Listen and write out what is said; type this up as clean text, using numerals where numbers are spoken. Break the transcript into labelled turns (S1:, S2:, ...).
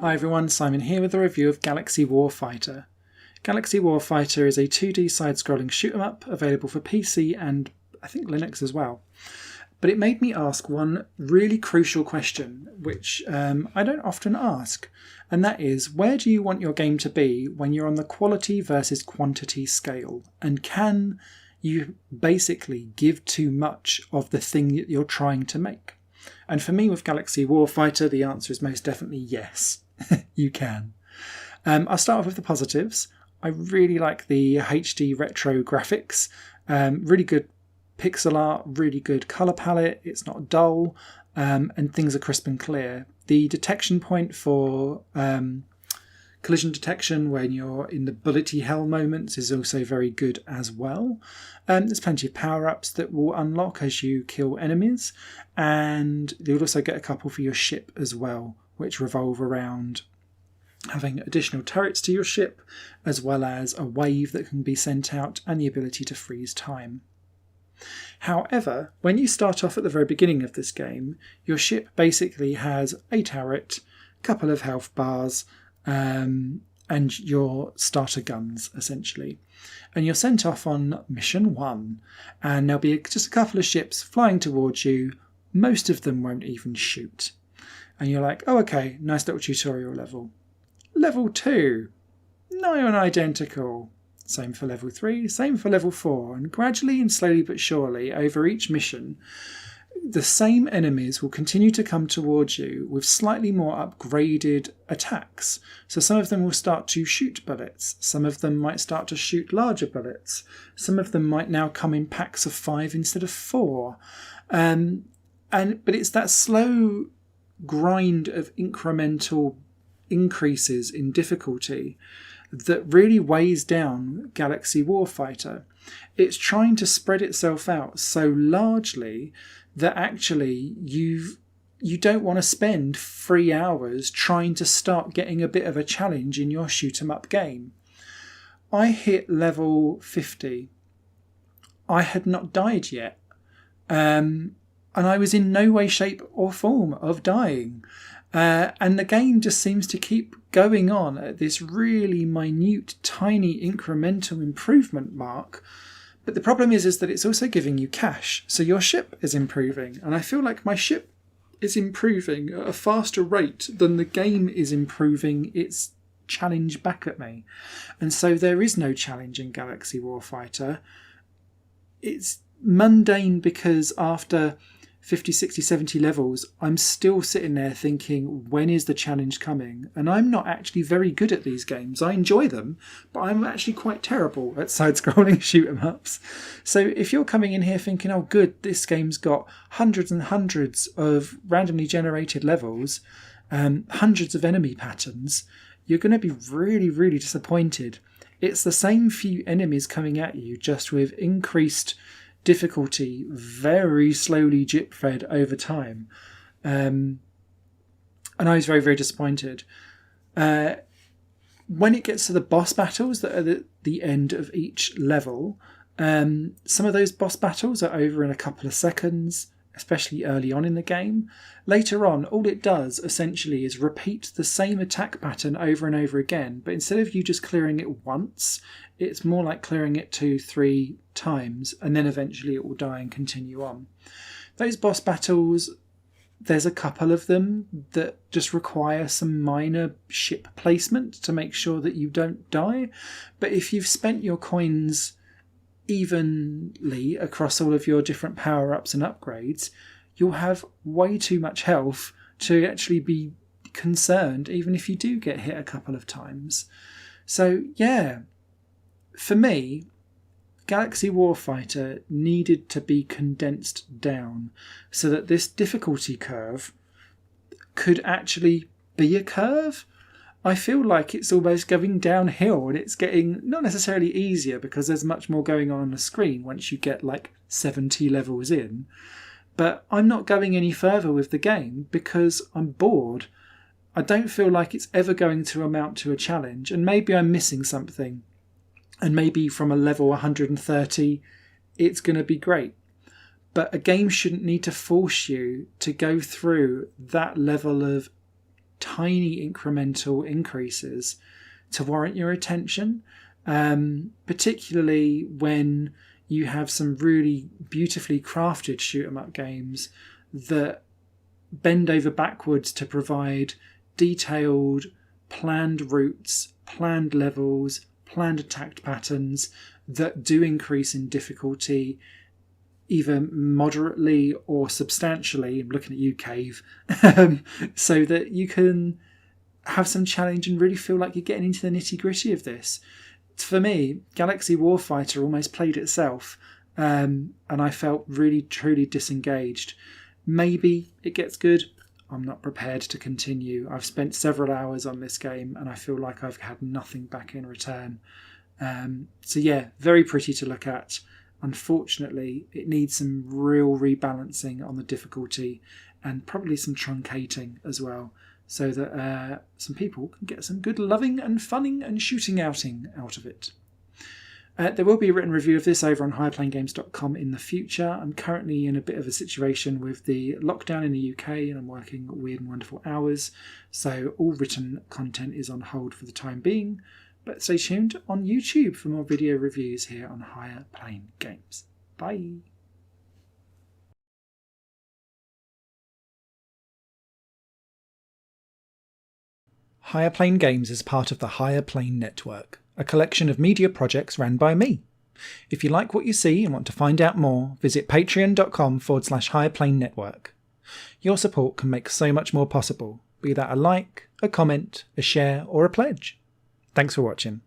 S1: Hi everyone, Simon here with a review of Galaxy Warfighter. Galaxy Warfighter is a 2D side-scrolling shoot-'em-up available for PC and I think Linux as well. But it made me ask one really crucial question, which I don't often ask, and that is, where do you want your game to be when you're on the quality versus quantity scale? And can you basically give too much of the thing that you're trying to make? And for me with Galaxy Warfighter, the answer is most definitely yes. You can. I'll start off with the positives. I really like the HD retro graphics. Really good pixel art, really good colour palette. It's not dull, and things are crisp and clear. The detection point for collision detection when you're in the bullety hell moments is also very good as well. There's plenty of power-ups that will unlock as you kill enemies, and you'll also get a couple for your ship as well, which revolve around having additional turrets to your ship, as well as a wave that can be sent out and the ability to freeze time. However, when you start off at the very beginning of this game, your ship basically has a turret, a couple of health bars, and your starter guns, essentially. And you're sent off on mission 1, and there'll be just a couple of ships flying towards you. Most of them won't even shoot. And you're like, oh, okay, nice little tutorial level. Level 2, nigh on identical. Same for level 3, same for level 4. And gradually and slowly but surely, over each mission, the same enemies will continue to come towards you with slightly more upgraded attacks. So some of them will start to shoot bullets. Some of them might start to shoot larger bullets. Some of them might now come in packs of 5 instead of 4. But it's that slow grind of incremental increases in difficulty that really weighs down Galaxy Warfighter. It's trying to spread itself out so largely that actually you don't want to spend 3 hours trying to start getting a bit of a challenge in your shoot-'em-up game. I hit level 50. I had not died yet. And I was in no way, shape or form of dying. And the game just seems to keep going on at this really minute, tiny incremental improvement mark. But the problem is that it's also giving you cash. So your ship is improving. And I feel like my ship is improving at a faster rate than the game is improving its challenge back at me. And so there is no challenge in Galaxy Warfighter. It's mundane because after 50, 60, 70 levels, I'm still sitting there thinking, when is the challenge coming? And I'm not actually very good at these games. I enjoy them, but I'm actually quite terrible at side-scrolling shoot-'em-ups. So if you're coming in here thinking, oh good, this game's got hundreds and hundreds of randomly generated levels, hundreds of enemy patterns, you're going to be really, really disappointed. It's the same few enemies coming at you, just with increased difficulty, very slowly drip-fed over time. And I was very, very disappointed. When it gets to the boss battles that are at the end of each level, some of those boss battles are over in a couple of seconds, especially early on in the game. Later on, all it does essentially is repeat the same attack pattern over and over again, but instead of you just clearing it once, it's more like clearing it 2-3 times, and then eventually it will die and continue on. Those boss battles, there's a couple of them that just require some minor ship placement to make sure that you don't die, but if you've spent your coins evenly across all of your different power-ups and upgrades, you'll have way too much health to actually be concerned, even if you do get hit a couple of times. So yeah, for me, Galaxy Warfighter needed to be condensed down so that this difficulty curve could actually be a curve. I feel like it's almost going downhill, and it's getting not necessarily easier because there's much more going on the screen once you get like 70 levels in. But I'm not going any further with the game because I'm bored. I don't feel like it's ever going to amount to a challenge, and maybe I'm missing something. And maybe from a level 130, it's going to be great. But a game shouldn't need to force you to go through that level of tiny incremental increases to warrant your attention, particularly when you have some really beautifully crafted shoot 'em up games that bend over backwards to provide detailed, planned routes, planned levels, planned attack patterns that do increase in difficulty either moderately or substantially. I'm looking at you, Cave, so that you can have some challenge and really feel like you're getting into the nitty-gritty of this. For me, Galaxy Warfighter almost played itself, and I felt really, truly disengaged. Maybe it gets good. I'm not prepared to continue. I've spent several hours on this game, and I feel like I've had nothing back in return. So yeah, very pretty to look at. Unfortunately, it needs some real rebalancing on the difficulty and probably some truncating as well, so that some people can get some good loving and funning and shooting outing out of it. There will be a written review of this over on higherplanegames.com in the future. I'm currently in a bit of a situation with the lockdown in the UK, and I'm working weird and wonderful hours, so all written content is on hold for the time being. But stay tuned on YouTube for more video reviews here on Higher Plane Games. Bye! Higher Plane Games is part of the Higher Plane Network, a collection of media projects ran by me. If you like what you see and want to find out more, visit patreon.com/Higher Network. Your support can make so much more possible, be that a like, a comment, a share, or a pledge. Thanks for watching.